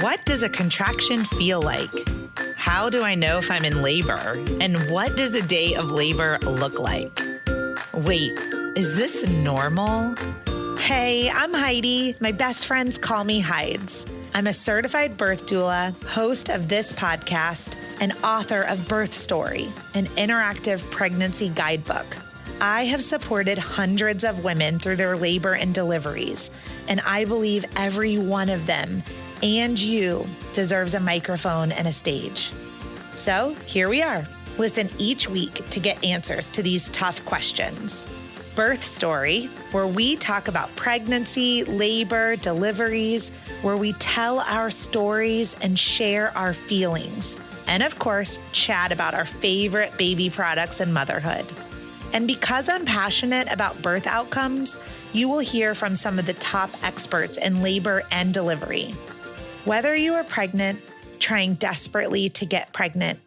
What does a contraction feel like? How do I know if I'm in labor? And what does the day of labor look like? Wait, is this normal? Hey, I'm Heidi. My best friends call me Hides. I'm a certified birth doula, host of this podcast, and author of Birth Story, an interactive pregnancy guidebook. I have supported hundreds of women through their labor and deliveries, and I believe every one of them and you deserves a microphone and a stage. So here we are. Listen each week to get answers to these tough questions. Birth Story, where we talk about pregnancy, labor, deliveries, where we tell our stories and share our feelings. And of course, chat about our favorite baby products and motherhood. And because I'm passionate about birth outcomes, you will hear from some of the top experts in labor and delivery. Whether you are pregnant, trying desperately to get pregnant,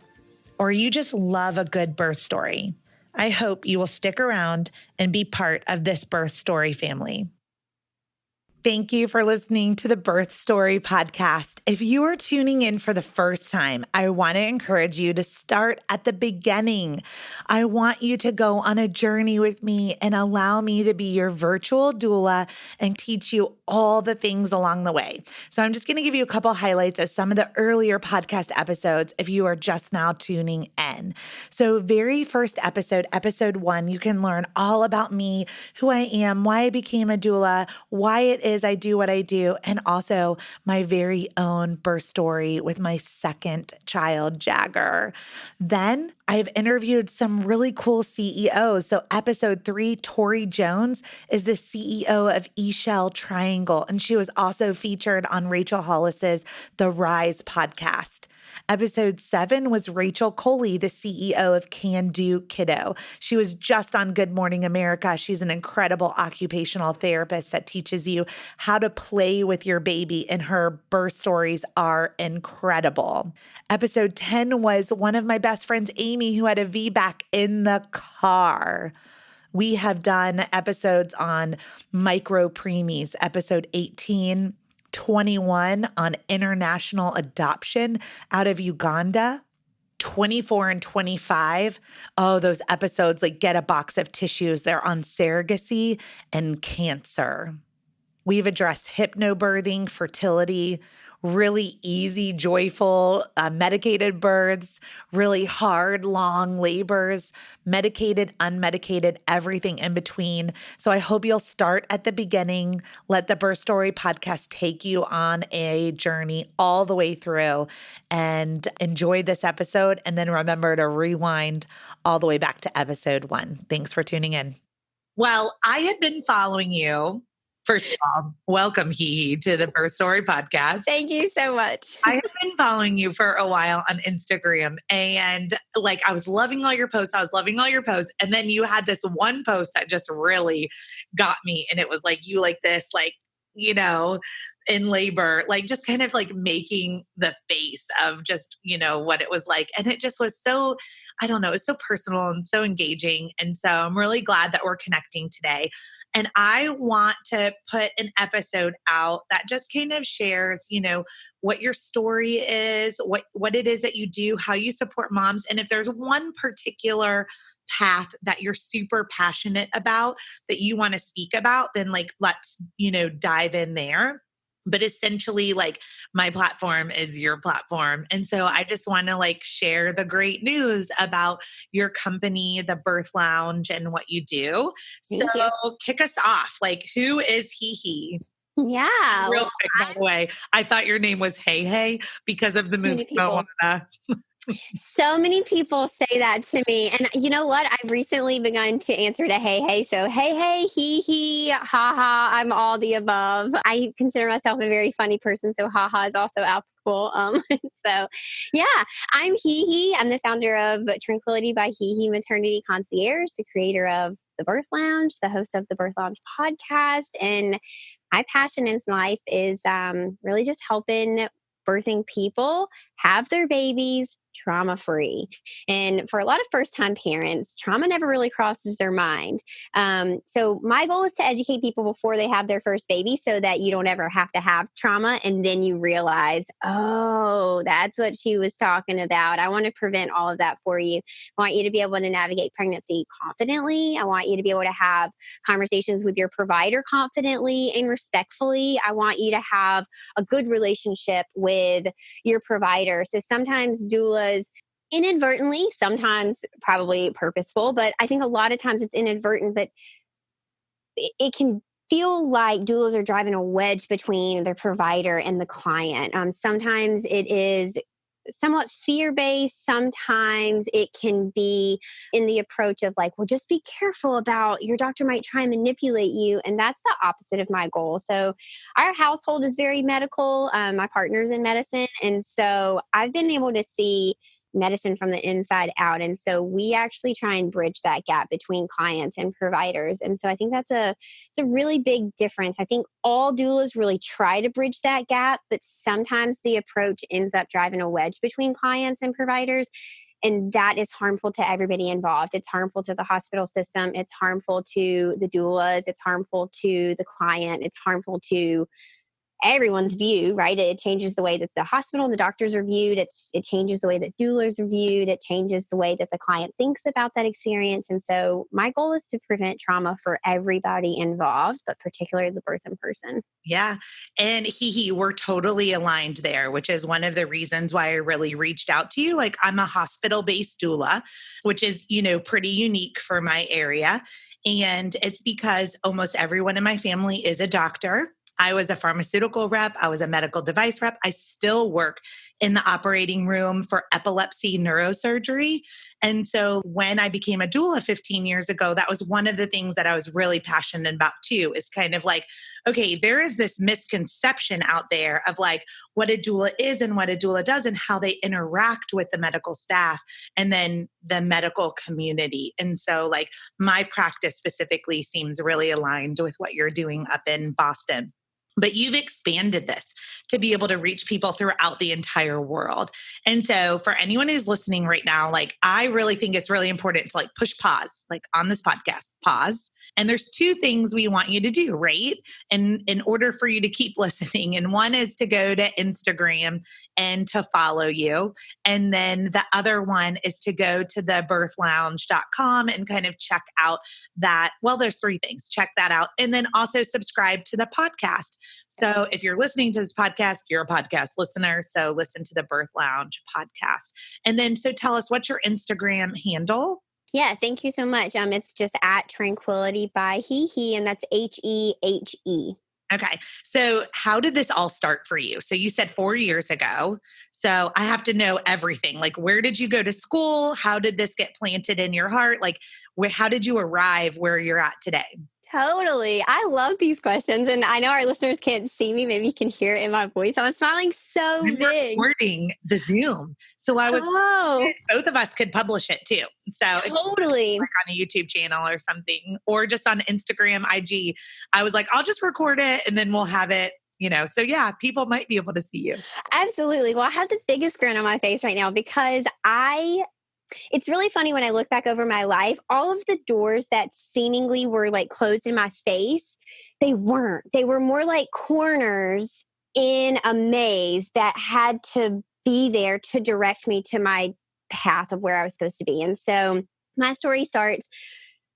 or you just love a good birth story, I hope you will stick around and be part of this birth story family. Thank you for listening to the Birth Story podcast. If you are tuning in for the first time, I want to encourage you to start at the beginning. I want you to go on a journey with me and allow me to be your virtual doula and teach you all the things along the way. So I'm just going to give you a couple highlights of some of the earlier podcast episodes if you are just now tuning in. So very first episode, episode 1, you can learn all about me, who I am, why I became a doula, why it is I do what I do, and also my very own birth story with my second child, Jagger. Then I've interviewed some really cool CEOs. So episode 3, Tori Jones is the CEO of eShell Triangle, and she was also featured on Rachel Hollis's The Rise podcast. Episode 7 was Rachel Coley, the CEO of Can Do Kiddo. She was just on Good Morning America. She's an incredible occupational therapist that teaches you how to play with your baby, and her birth stories are incredible. Episode 10 was one of my best friends, Amy, who had a VBAC in the car. We have done episodes on micro preemies, episode 18, 21 on international adoption out of Uganda, 24 and 25. Oh, those episodes like get a box of tissues. They're on surrogacy and cancer. We've addressed hypnobirthing, fertility, really easy, joyful, medicated births, really hard, long labors, medicated, unmedicated, everything in between. So I hope you'll start at the beginning. Let the Birth Story podcast take you on a journey all the way through, and enjoy this episode. And then remember to rewind all the way back to episode 1. Thanks for tuning in. Well, I had been following you. First of all, welcome, Hehe, to the Birth Story podcast. Thank you so much. I have been following you for a while on Instagram, and I was loving all your posts. And then you had this one post that just really got me. And it was like, you like this, in labor, just kind of making the face of just, what it was like. And it just was so, I don't know, it's so personal and so engaging. And so I'm really glad that we're connecting today. And I want to put an episode out that just kind of shares, what your story is, what it is that you do, how you support moms. And if there's one particular path that you're super passionate about that you want to speak about, then let's, dive in there. But essentially, my platform is your platform. And so I just want to share the great news about your company, the Birth Lounge, and what you do. Thank you. Kick us off. Who is Hehe? Yeah. Real quick, by the way, I thought your name was Hehe because of the movie Moana. So many people say that to me. And you know what? I've recently begun to answer to Hehe. So Hehe, Hehe, haha, I'm all the above. I consider myself a very funny person, so haha is also applicable. So yeah, I'm Hehe. I'm the founder of Tranquility by Hehe Maternity Concierge, the creator of the Birth Lounge, the host of the Birth Lounge podcast. And my passion in life is really just helping birthing people have their babies, trauma free. And for a lot of first time parents, trauma never really crosses their mind. So my goal is to educate people before they have their first baby so that you don't ever have to have trauma. And then you realize, oh, that's what she was talking about. I want to prevent all of that for you. I want you to be able to navigate pregnancy confidently. I want you to be able to have conversations with your provider confidently and respectfully. I want you to have a good relationship with your provider. So sometimes doulas inadvertently, sometimes probably purposeful, but I think a lot of times it's inadvertent, but it can feel like doulas are driving a wedge between their provider and the client. Sometimes it is somewhat fear based. Sometimes it can be in the approach of like, well, just be careful about your doctor might try and manipulate you. And that's the opposite of my goal. So our household is very medical. My partner's in medicine. And so I've been able to see medicine from the inside out. And so we actually try and bridge that gap between clients and providers. And so I think it's a really big difference. I think all doulas really try to bridge that gap, but sometimes the approach ends up driving a wedge between clients and providers. And that is harmful to everybody involved. It's harmful to the hospital system. It's harmful to the doulas. It's harmful to the client. It's harmful to everyone's view, right? It changes the way that the hospital and the doctors are viewed. It changes the way that doulas are viewed. It changes the way that the client thinks about that experience. And so my goal is to prevent trauma for everybody involved, but particularly the birthing person. Yeah. And Hehe, we're totally aligned there, which is one of the reasons why I really reached out to you. Like I'm a hospital-based doula, which is, pretty unique for my area. And it's because almost everyone in my family is a doctor. I was a pharmaceutical rep. I was a medical device rep. I still work in the operating room for epilepsy neurosurgery. And so when I became a doula 15 years ago, that was one of the things that I was really passionate about too, is kind of like, okay, there is this misconception out there of like what a doula is and what a doula does and how they interact with the medical staff and then the medical community. And so like my practice specifically seems really aligned with what you're doing up in Boston. But you've expanded this to be able to reach people throughout the entire world. And so for anyone who's listening right now, like I really think it's really important to like push pause, like on this podcast, pause. And there's two things we want you to do, right? And in order for you to keep listening. And one is to go to Instagram and to follow you. And then the other one is to go to thebirthlounge.com and kind of check out that. Well, there's three things. Check that out. And then also subscribe to the podcast. So if you're listening to this podcast, you're a podcast listener. So listen to the Birth Lounge podcast. And then, so tell us, what's your Instagram handle? Yeah, thank you so much. It's just at Tranquility by Hehe, and that's Hehe. Okay. So how did this all start for you? So you said 4 years ago. So I have to know everything. Like, where did you go to school? How did this get planted in your heart? Like, how did you arrive where you're at today? Totally. I love these questions. And I know our listeners can't see me. Maybe you can hear it in my voice. I'm smiling so I'm big. recording the Zoom. So I was, both of us could publish it too. So totally. Like on a YouTube channel or something, or just on Instagram, IG. I was like, I'll just record it and then we'll have it, So yeah, people might be able to see you. Absolutely. Well, I have the biggest grin on my face right now because it's really funny when I look back over my life, all of the doors that seemingly were like closed in my face, they weren't. They were more like corners in a maze that had to be there to direct me to my path of where I was supposed to be. And so my story starts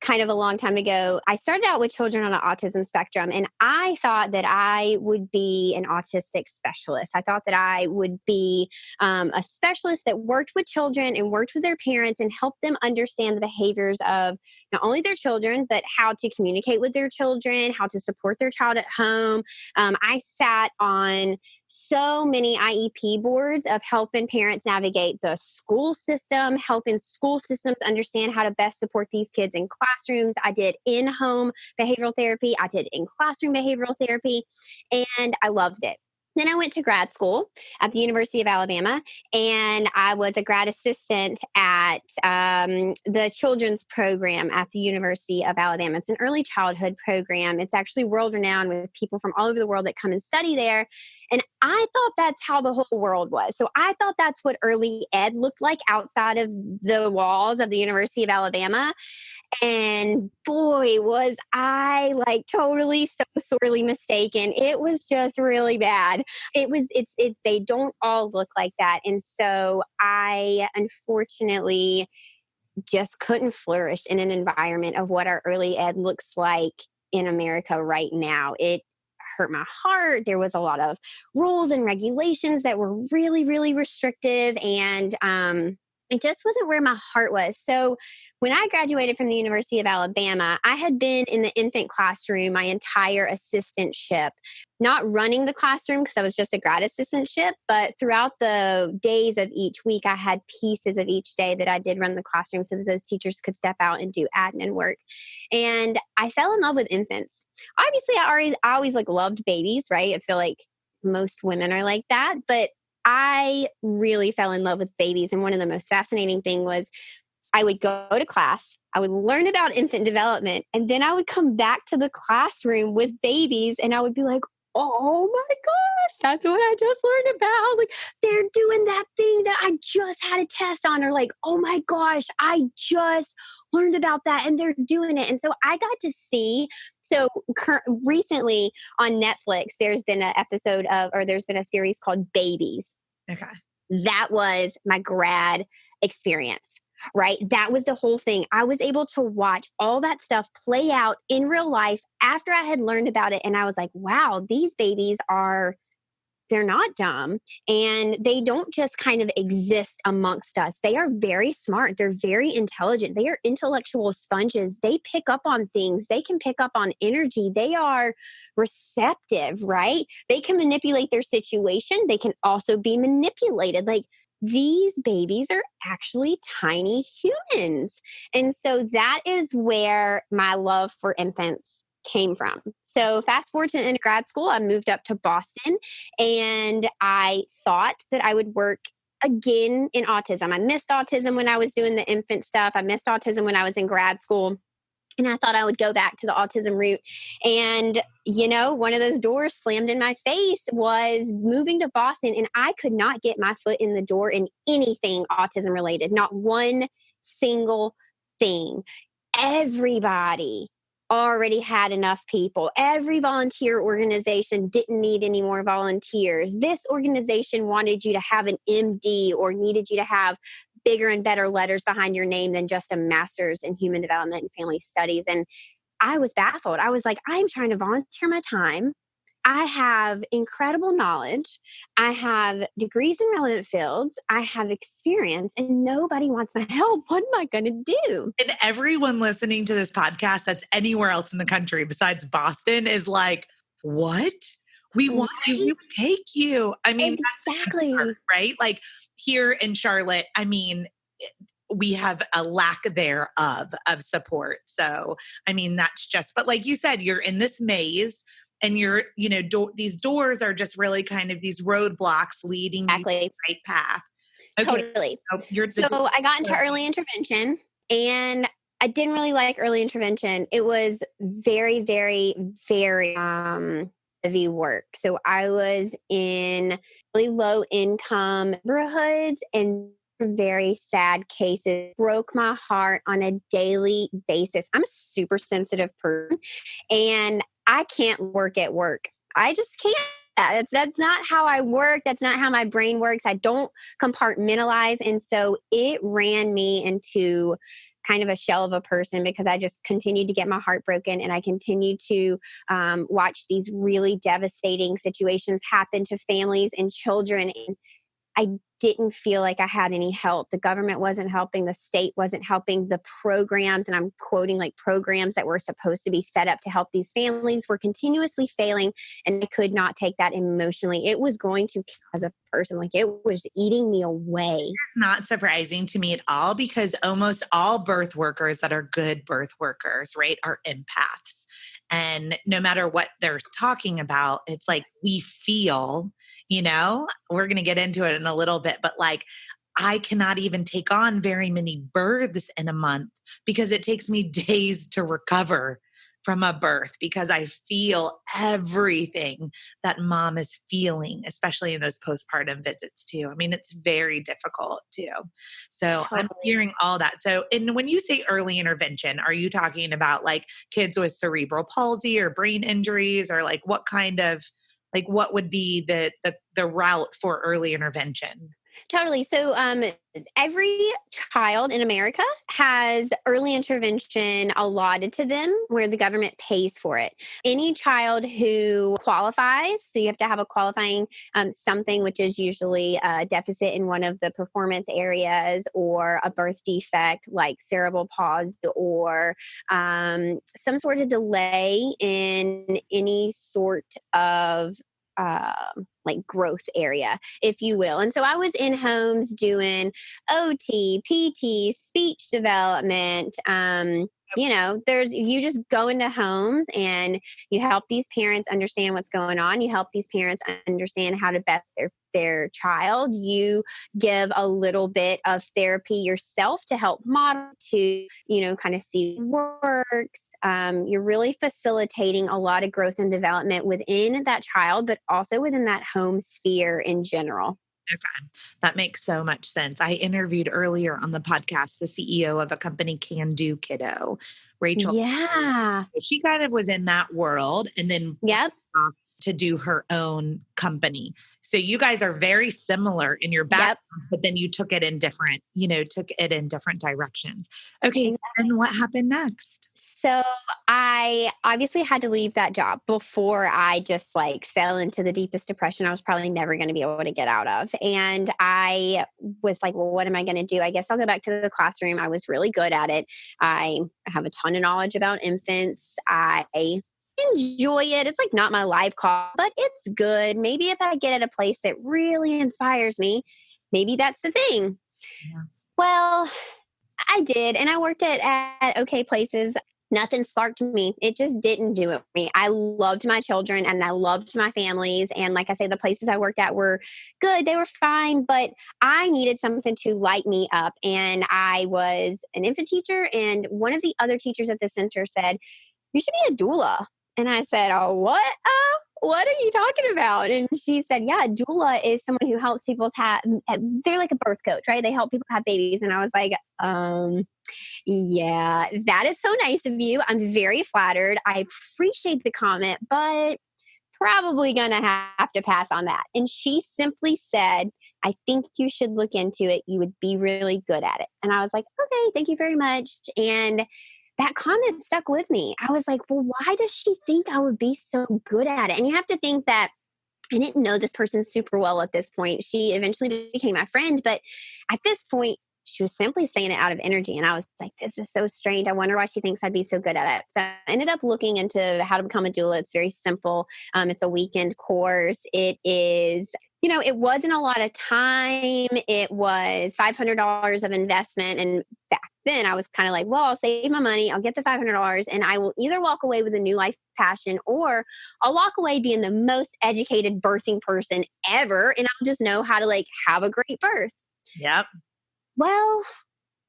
kind of a long time ago. I started out with children on the autism spectrum, and I thought that I would be an autistic specialist. I thought that I would be a specialist that worked with children and worked with their parents and helped them understand the behaviors of not only their children, but how to communicate with their children, how to support their child at home. I sat on so many IEP boards of helping parents navigate the school system, helping school systems understand how to best support these kids in classrooms. I did in-home behavioral therapy. I did in-classroom behavioral therapy, and I loved it. Then I went to grad school at the University of Alabama, and I was a grad assistant at the children's program at the University of Alabama. It's an early childhood program. It's actually world renowned with people from all over the world that come and study there. And I thought that's how the whole world was. So I thought that's what early ed looked like outside of the walls of the University of Alabama. And boy, was I like totally so sorely mistaken. It was just really bad. They don't all look like that. And so I unfortunately just couldn't flourish in an environment of what our early ed looks like in America right now. It hurt my heart. There was a lot of rules and regulations that were really, really restrictive. And it just wasn't where my heart was. So when I graduated from the University of Alabama, I had been in the infant classroom my entire assistantship, not running the classroom because I was just a grad assistantship, but throughout the days of each week, I had pieces of each day that I did run the classroom so that those teachers could step out and do admin work. And I fell in love with infants. Obviously, I always like loved babies, right? I feel like most women are like that, but I really fell in love with babies. And one of the most fascinating thing was I would go to class, I would learn about infant development, and then I would come back to the classroom with babies and I would be like, oh my gosh, that's what I just learned about. Like they're doing that thing that I just had a test on, or like, oh my gosh, I just learned about that and they're doing it. And so I got to see. So recently on Netflix, there's been there's been a series called Babies. Okay. That was my grad experience, right? That was the whole thing. I was able to watch all that stuff play out in real life after I had learned about it. And I was like, wow, these babies they're not dumb, and they don't just kind of exist amongst us. They are very smart. They're very intelligent. They are intellectual sponges. They pick up on things. They can pick up on energy. They are receptive, right? They can manipulate their situation. They can also be manipulated. Like these babies are actually tiny humans. And so that is where my love for infants came from. So fast forward to into grad school, I moved up to Boston and I thought that I would work again in autism. I missed autism when I was doing the infant stuff. I missed autism when I was in grad school. And I thought I would go back to the autism route. And, one of those doors slammed in my face was moving to Boston. And I could not get my foot in the door in anything autism related, not one single thing. Everybody already had enough people. Every volunteer organization didn't need any more volunteers. This organization wanted you to have an MD or needed you to have bigger and better letters behind your name than just a master's in human development and family studies. And I was baffled. I was like, I'm trying to volunteer my time. I have incredible knowledge. I have degrees in relevant fields. I have experience and nobody wants my help. What am I going to do? And everyone listening to this podcast that's anywhere else in the country besides Boston is like, what? We want you, we take you. I mean, exactly. That's right? Like here in Charlotte, I mean, we have a lack thereof of support. So, I mean, that's just, but like you said, you're in this maze and you're, these doors are just really kind of these roadblocks leading you to the right path. Okay. Totally. So I got into early intervention and I didn't really like early intervention. It was very, very, very heavy work. So I was in really low income neighborhoods and very sad cases. Broke my heart on a daily basis. I'm a super sensitive person and I can't work at work. I just can't. That's not how I work. That's not how my brain works. I don't compartmentalize. And so it ran me into kind of a shell of a person because I just continued to get my heart broken and I continued to watch these really devastating situations happen to families and children. And I didn't feel like I had any help. The government wasn't helping. The state wasn't helping. The programs, and I'm quoting like programs that were supposed to be set up to help these families were continuously failing. And I could not take that emotionally. It was going to kill as a person. Like it was eating me away. It's not surprising to me at all because almost all birth workers that are good birth workers, right, are empaths. And no matter what they're talking about, it's like we feel, we're going to get into it in a little bit, but like I cannot even take on very many births in a month because it takes me days to recover from a birth because I feel everything that mom is feeling, especially in those postpartum visits too. I mean, it's very difficult too. So I'm Totally. hearing all that. So, and when you say early intervention, are you talking about like kids with cerebral palsy or brain injuries, or like what kind of, like what would be the route for early intervention? Totally. So, every child in America has early intervention allotted to them where the government pays for it. Any child who qualifies, so you have to have a qualifying something, which is usually a deficit in one of the performance areas or a birth defect like cerebral palsy or some sort of delay in any sort of like growth area, if you will. And so I was in homes doing OT, PT, speech development. There's you just go into homes and you help these parents understand what's going on. You help these parents understand how to vet their child. You give a little bit of therapy yourself to help model to, kind of see what works. You're really facilitating a lot of growth and development within that child, but also within that home sphere in general. Okay. That makes so much sense. I interviewed earlier on the podcast the CEO of a company, Can Do Kiddo, Rachel. Yeah. She kind of was in that world and then Yep. off to do her own company. So you guys are very similar in your Yep. backgrounds, but then you took it in different directions. Okay. And what happened next? So I obviously had to leave that job before I just like fell into the deepest depression I was probably never going to be able to get out of. And I was like, well, what am I going to do? I guess I'll go back to the classroom. I was really good at it. I have a ton of knowledge about infants. I enjoy it. It's like not my life call, but it's good. Maybe if I get at a place that really inspires me, maybe that's the thing. Yeah. Well, I did. And I worked at okay places. Nothing sparked me. It just didn't do it for me. I loved my children and I loved my families. And like I say, the places I worked at were good. They were fine, but I needed something to light me up. And I was an infant teacher. And one of the other teachers at the center said, you should be a doula. And I said, oh, what? What are you talking about? And she said, yeah, a doula is someone who helps people they're like a birth coach, right? They help people have babies. And I was like, yeah, that is so nice of you. I'm very flattered. I appreciate the comment, but probably going to have to pass on that. And she simply said, I think you should look into it. You would be really good at it. And I was like, okay, thank you very much. And that comment stuck with me. I was like, well, why does she think I would be so good at it? And you have to think that I didn't know this person super well at this point. She eventually became my friend, but at this point, she was simply saying it out of energy. And I was like, this is so strange. I wonder why she thinks I'd be so good at it. So I ended up looking into how to become a doula. It's very simple. It's a weekend course. It is, it wasn't a lot of time. It was $500 of investment. And back then I was kind of like, well, I'll save my money. I'll get the $500 and I will either walk away with a new life passion or I'll walk away being the most educated birthing person ever. And I'll just know how to like have a great birth. Yep. Well,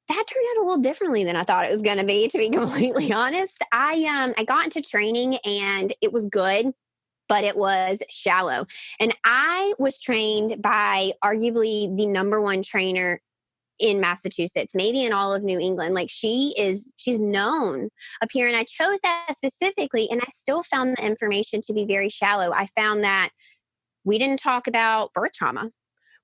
that turned out a little differently than I thought it was going to be completely honest. I got into training and it was good, but it was shallow. And I was trained by arguably the number one trainer in Massachusetts, maybe in all of New England. Like she's known up here. And I chose that specifically. And I still found the information to be very shallow. I found that we didn't talk about birth trauma.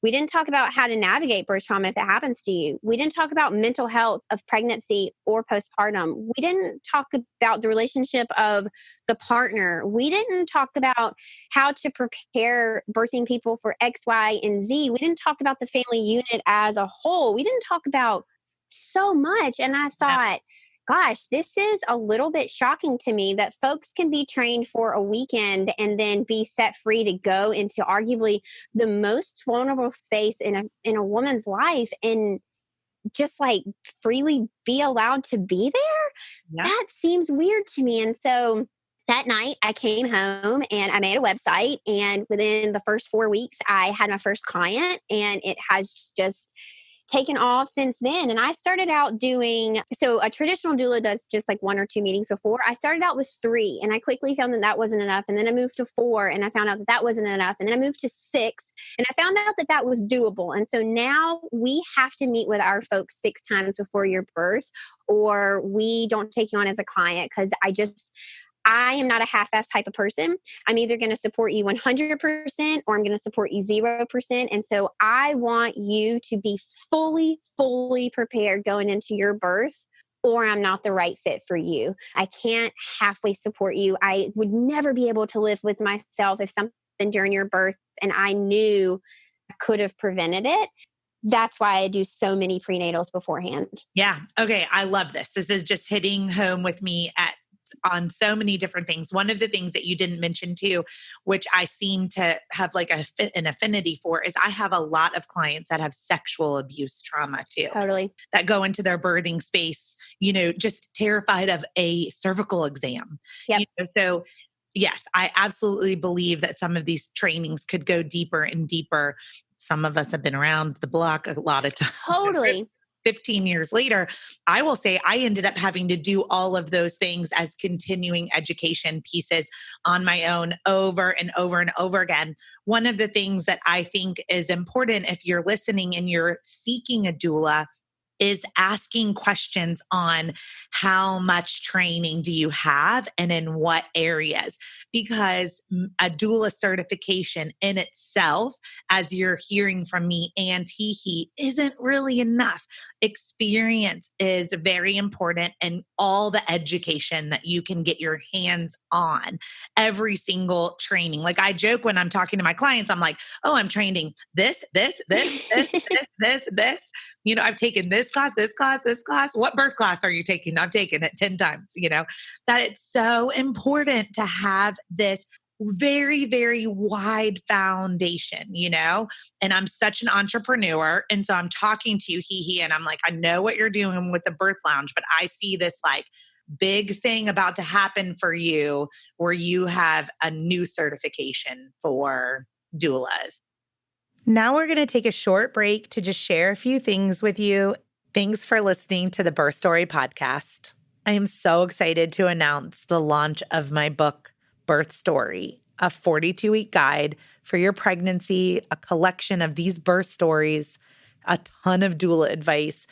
We didn't talk about how to navigate birth trauma if it happens to you. We didn't talk about mental health of pregnancy or postpartum. We didn't talk about the relationship of the partner. We didn't talk about how to prepare birthing people for X, Y, and Z. We didn't talk about the family unit as a whole. We didn't talk about so much. And I thought, gosh, this is a little bit shocking to me that folks can be trained for a weekend and then be set free to go into arguably the most vulnerable space in a woman's life and just like freely be allowed to be there. Yeah. That seems weird to me. And so that night I came home and I made a website, and within the first 4 weeks I had my first client, and it has just taken off since then. And I started out doing, so a traditional doula does just like 1 or 2 meetings before. I started out with 3, and I quickly found that that wasn't enough. And then I moved to 4, and I found out that that wasn't enough. And then I moved to 6, and I found out that that was doable. And so now we have to meet with our folks 6 times before your birth, or we don't take you on as a client, because I am not a half-ass type of person. I'm either going to support you 100% or I'm going to support you 0%. And so I want you to be fully, fully prepared going into your birth, or I'm not the right fit for you. I can't halfway support you. I would never be able to live with myself if something during your birth and I knew I could have prevented it. That's why I do so many prenatals beforehand. Yeah. Okay. I love this. This is just hitting home with me on so many different things. One of the things that you didn't mention too, which I seem to have like an affinity for, is I have a lot of clients that have sexual abuse trauma too. Totally. That go into their birthing space, just terrified of a cervical exam. Yep. So yes, I absolutely believe that some of these trainings could go deeper and deeper. Some of us have been around the block a lot of times. Totally. 15 years later, I will say I ended up having to do all of those things as continuing education pieces on my own over and over and over again. One of the things that I think is important if you're listening and you're seeking a doula is asking questions on how much training do you have and in what areas, because a doula certification in itself, as you're hearing from me and Hehe, isn't really enough. Experience is very important, and all the education that you can get your hands on, every single training. Like I joke when I'm talking to my clients, I'm like, oh, I'm training this. I've taken this class. What birth class are you taking? I've taken it 10 times, that it's so important to have this very, very wide foundation, and I'm such an entrepreneur. And so I'm talking to you, Hehe, and I'm like, I know what you're doing with the birth lounge, but I see this like big thing about to happen for you where you have a new certification for doulas. Now we're going to take a short break to just share a few things with you. Thanks for listening to the Birth Story podcast. I am so excited to announce the launch of my book, Birth Story, a 42-week guide for your pregnancy, a collection of these birth stories, a ton of doula advice,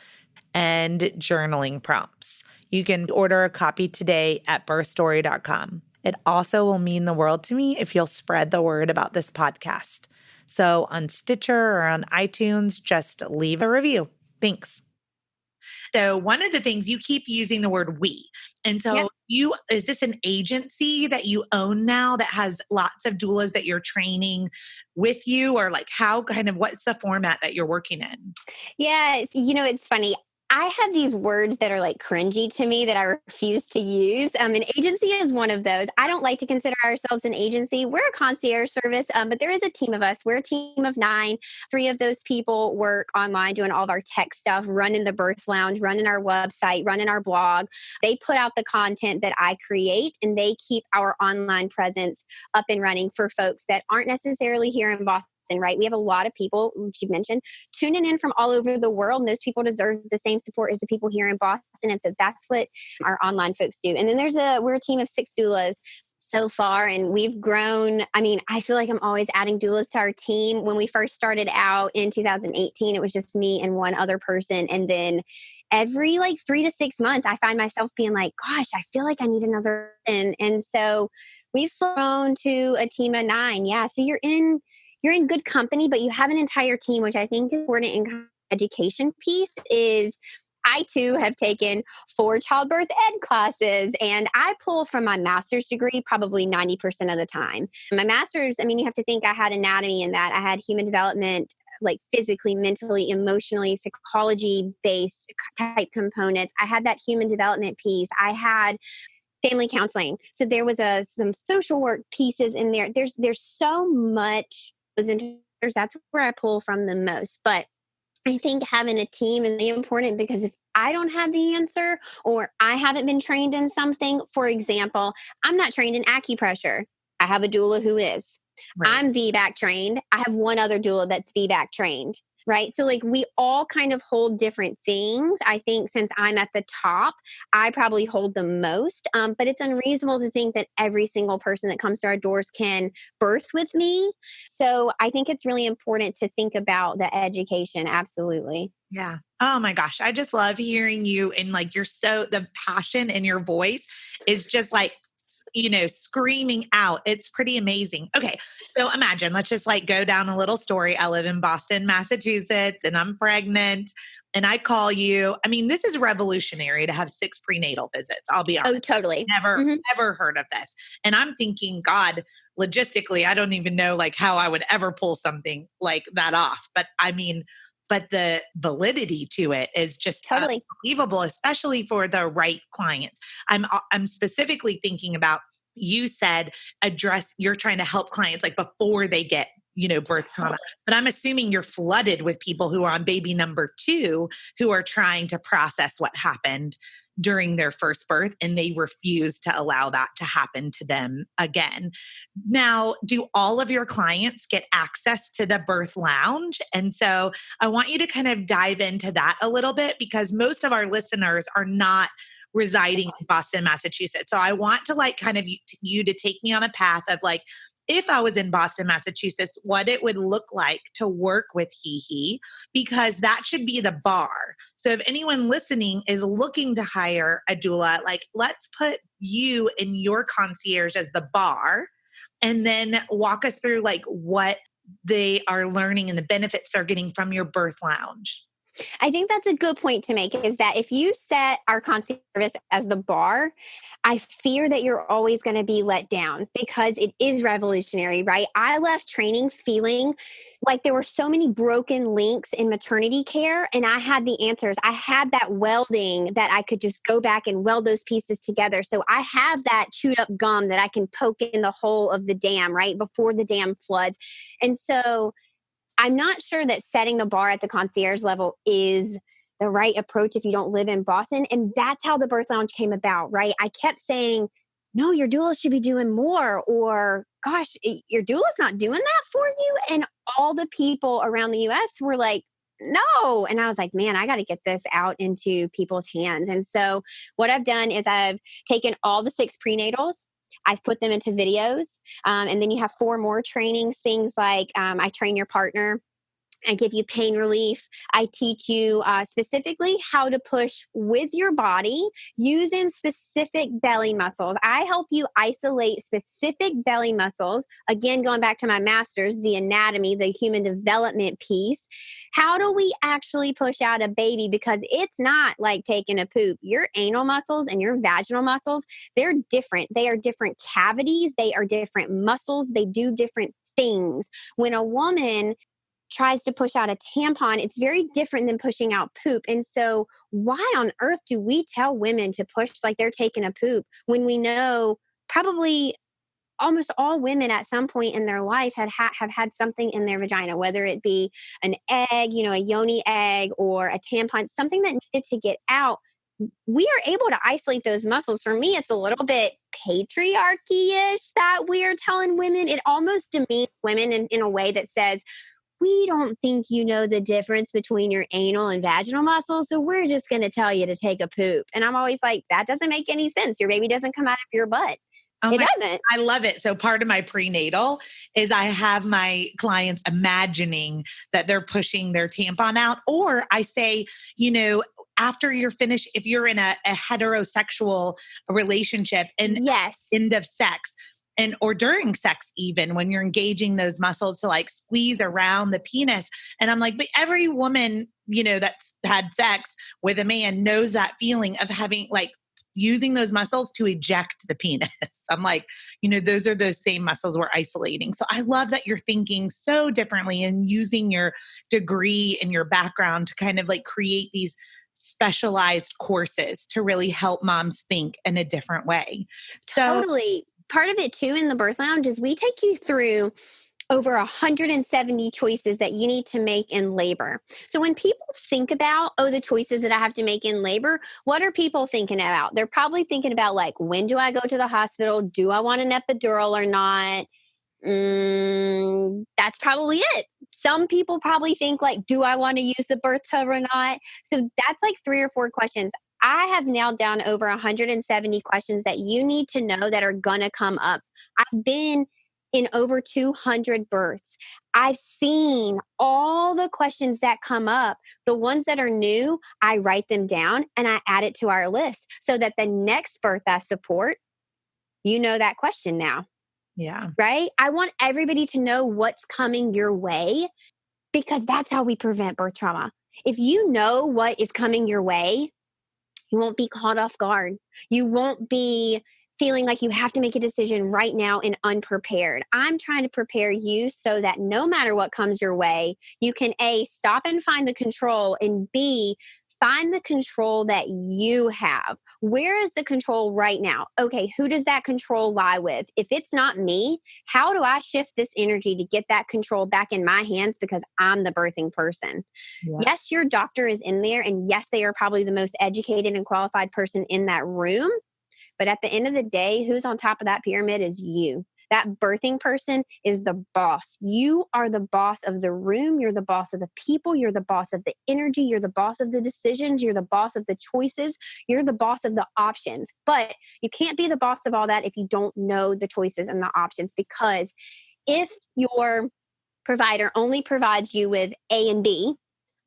and journaling prompts. You can order a copy today at birthstory.com. It also will mean the world to me if you'll spread the word about this podcast. So on Stitcher or on iTunes, just leave a review. Thanks. So one of the things, you keep using the word we. And so is this an agency that you own now that has lots of doulas that you're training with you, or like what's the format that you're working in? Yeah. It's funny. I have these words that are like cringy to me that I refuse to use. An agency is one of those. I don't like to consider ourselves an agency. We're a concierge service, but there is a team of us. We're a team of 9. 3 of those people work online doing all of our tech stuff, running the birth lounge, running our website, running our blog. They put out the content that I create, and they keep our online presence up and running for folks that aren't necessarily here in Boston. Right? We have a lot of people, which you mentioned, tuning in from all over the world. And those people deserve the same support as the people here in Boston. And so that's what our online folks do. And then we're a team of 6 doulas so far, and we've grown. I feel like I'm always adding doulas to our team. When we first started out in 2018, it was just me and one other person. And then every 3 to 6 months, I find myself being like, gosh, I feel like I need another. And so we've grown to a team of 9. Yeah. So you're in good company, but you have an entire team, which I think is important in education piece is I too have taken 4 childbirth ed classes, and I pull from my master's degree probably 90% of the time. My master's, you have to think I had anatomy in that. I had human development, like physically, mentally, emotionally, psychology based type components. I had that human development piece. I had family counseling. So there was some social work pieces in there. There's so much goes into. That's where I pull from the most. But I think having a team is really important because if I don't have the answer or I haven't been trained in something, for example, I'm not trained in acupressure. I have a doula who is. Right. I'm VBAC trained. I have one other doula that's VBAC trained. Right. So, like, we all kind of hold different things. I think since I'm at the top, I probably hold the most. But it's unreasonable to think that every single person that comes to our doors can birth with me. So I think it's really important to think about the education. Absolutely. Yeah. Oh my gosh. I just love hearing you, and like the passion in your voice is just like, screaming out. It's pretty amazing. Okay. So imagine, let's just like go down a little story. I live in Boston, Massachusetts, and I'm pregnant and I call you. I mean, this is revolutionary to have 6 prenatal visits. I'll be Oh, honest. totally. Never, Hmm. ever heard of this. And I'm thinking, God, logistically, I don't even know like how I would ever pull something like that off. But the validity to it is just Totally. unbelievable, especially for the right clients. I'm specifically thinking about, you said you're trying to help clients like before they get birth trauma, but I'm assuming you're flooded with people who are on baby number 2 who are trying to process what happened during their first birth, and they refuse to allow that to happen to them again. Now, do all of your clients get access to the birth lounge? And so I want you to kind of dive into that a little bit, because most of our listeners are not residing in Boston, Massachusetts. So I want to like kind of you to take me on a path of like, if I was in Boston, Massachusetts, what it would look like to work with Hehe, because that should be the bar. So if anyone listening is looking to hire a doula, like let's put you and your concierge as the bar, and then walk us through like what they are learning and the benefits they're getting from your birth lounge. I think that's a good point to make is that if you set our concierge service as the bar, I fear that you're always going to be let down because it is revolutionary, right? I left training feeling like there were so many broken links in maternity care, and I had the answers. I had that welding that I could just go back and weld those pieces together. So I have that chewed up gum that I can poke in the hole of the dam, right? Before the dam floods. And so I'm not sure that setting the bar at the concierge level is the right approach if you don't live in Boston. And that's how the birth lounge came about, right? I kept saying, no, your doula should be doing more, or gosh, your doula's not doing that for you. And all the people around the US were like, no. And I was like, man, I got to get this out into people's hands. And so what I've done is I've taken all the 6 prenatals. I've put them into videos. And then you have 4 more trainings, things like I train your partner. I give you pain relief. I teach you specifically how to push with your body using specific belly muscles. I help you isolate specific belly muscles. Again, going back to my master's, the anatomy, the human development piece. How do we actually push out a baby? Because it's not like taking a poop. Your anal muscles and your vaginal muscles, they're different. They are different cavities. They are different muscles. They do different things. When a woman tries to push out a tampon, it's very different than pushing out poop. And so, why on earth do we tell women to push like they're taking a poop when we know probably almost all women at some point in their life have had something in their vagina, whether it be an egg, a yoni egg, or a tampon, something that needed to get out. We are able to isolate those muscles. For me, it's a little bit patriarchy-ish that we are telling women. It almost demeans women in a way that says, we don't think you know the difference between your anal and vaginal muscles, so we're just going to tell you to take a poop. And I'm always like, that doesn't make any sense. Your baby doesn't come out of your butt. It doesn't. I love it. So part of my prenatal is I have my clients imagining that they're pushing their tampon out, or I say, after you're finished, if you're in a heterosexual relationship and Yes. end of sex, or during sex, even when you're engaging those muscles to like squeeze around the penis. And I'm like, but every woman, that's had sex with a man knows that feeling of having like using those muscles to eject the penis. I'm like, those are those same muscles we're isolating. So I love that you're thinking so differently and using your degree and your background to kind of like create these specialized courses to really help moms think in a different way. So Totally. Part of it too in the birth lounge is we take you through over 170 choices that you need to make in labor. So when people think about, oh, the choices that I have to make in labor, what are people thinking about? They're probably thinking about like, when do I go to the hospital? Do I want an epidural or not? That's probably it. Some people probably think like, do I want to use the birth tub or not? So that's like 3 or 4 questions. I have nailed down over 170 questions that you need to know that are going to come up. I've been in over 200 births. I've seen all the questions that come up. The ones that are new, I write them down and I add it to our list so that the next birth I support, you know that question now. Yeah. Right? I want everybody to know what's coming your way because that's how we prevent birth trauma. If you know what is coming your way, you won't be caught off guard. You won't be feeling like you have to make a decision right now and unprepared. I'm trying to prepare you so that no matter what comes your way, you can A, stop and find the control, and B, find the control that you have. Where is the control right now? Okay, who does that control lie with? If it's not me, how do I shift this energy to get that control back in my hands because I'm the birthing person? Yeah. Yes, your doctor is in there, and yes, they are probably the most educated and qualified person in that room. But at the end of the day, who's on top of that pyramid is you. That birthing person is the boss. You are the boss of the room. You're the boss of the people. You're the boss of the energy. You're the boss of the decisions. You're the boss of the choices. You're the boss of the options. But you can't be the boss of all that if you don't know the choices and the options. Because if your provider only provides you with A and B,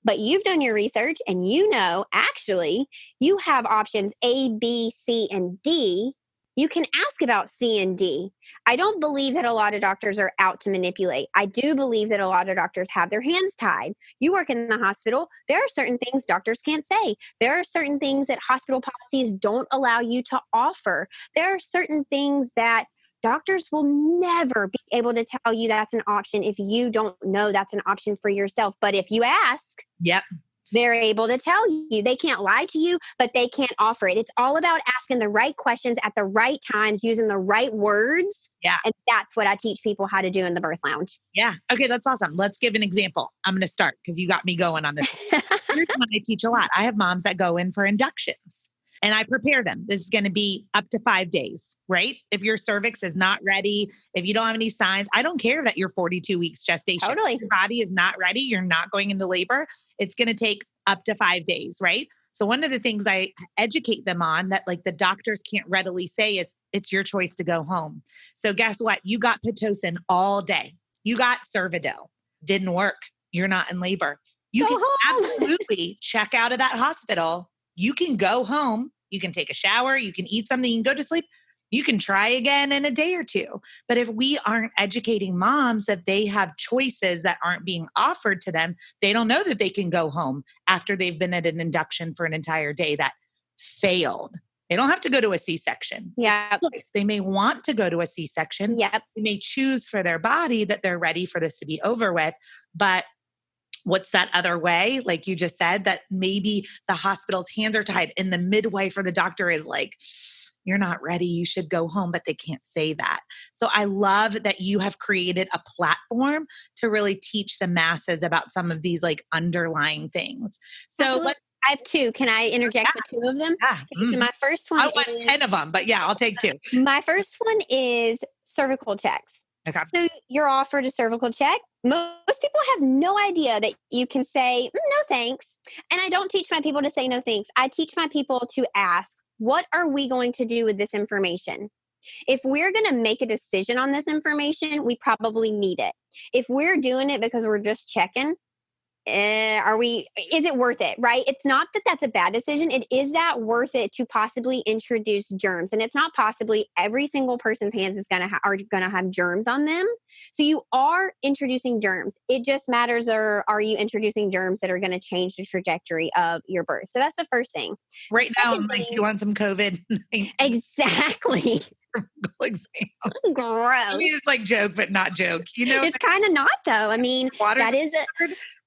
but you've done your research and you know, actually, you have options A, B, C, and D. You can ask about C and D. I don't believe that a lot of doctors are out to manipulate. I do believe that a lot of doctors have their hands tied. You work in the hospital. There are certain things doctors can't say. There are certain things that hospital policies don't allow you to offer. There are certain things that doctors will never be able to tell you that's an option if you don't know that's an option for yourself. But if you ask, Yep. they're able to tell you. They can't lie to you, but they can't offer it. It's all about asking the right questions at the right times, using the right words. Yeah. And that's what I teach people how to do in the birth lounge. Yeah. Okay. That's awesome. Let's give an example. I'm going to start because you got me going on this. Here's one I teach a lot. I have moms that go in for inductions. And I prepare them. This is going to be up to 5 days, right? If your cervix is not ready, if you don't have any signs, I don't care that you're 42 weeks gestation. Totally. If your body is not ready, you're not going into labor. It's going to take up to 5 days, right? So one of the things I educate them on that like the doctors can't readily say is it's your choice to go home. So guess what? You got Pitocin all day. You got Cervidil. Didn't work. You're not in labor. You Go can home. absolutely check out of that hospital. You can go home. You can take a shower. You can eat something. You can go to sleep. You can try again in a day or two. But if we aren't educating moms that they have choices that aren't being offered to them, they don't know that they can go home after they've been at an induction for an entire day that failed. They don't have to go to a C-section. Yeah. They may want to go to a C-section. Yep. They may choose for their body that they're ready for this to be over with. But what's that other way? Like you just said, that maybe the hospital's hands are tied and the midwife or the doctor is like, you're not ready. You should go home, but they can't say that. So I love that you have created a platform to really teach the masses about some of these like underlying things. So I have 2. Can I interject with 2 of them? Yeah. Okay, so my first one I want 10 of them, but yeah, I'll take 2. My first one is cervical checks. Okay. So you're offered a cervical check. Most people have no idea that you can say, no thanks. And I don't teach my people to say no thanks. I teach my people to ask, what are we going to do with this information? If we're going to make a decision on this information, we probably need it. If we're doing it because we're just checking, is it worth it, right? It's not that that's a bad decision. It is that worth it to possibly introduce germs. And it's not possibly every single person's hands are going to have germs on them. So you are introducing germs. It just matters, are you introducing germs that are going to change the trajectory of your birth? So that's the first thing. Right now, I'm like, do you want some COVID? Exactly. Example. Gross. I mean, it's like joke, but not joke. You know, it's kind of not though. I mean, that is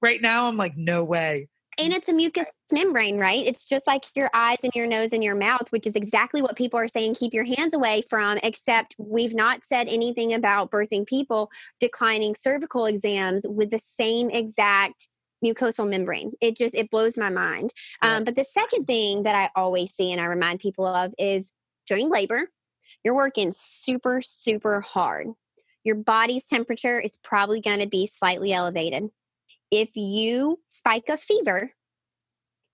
right now. I'm like, no way. And it's a mucous membrane, right? It's just like your eyes and your nose and your mouth, which is exactly what people are saying, keep your hands away from, except we've not said anything about birthing people declining cervical exams with the same exact mucosal membrane. It blows my mind. But the second thing that I always see and I remind people of is during labor, you're working super, super hard. Your body's temperature is probably going to be slightly elevated. If you spike a fever,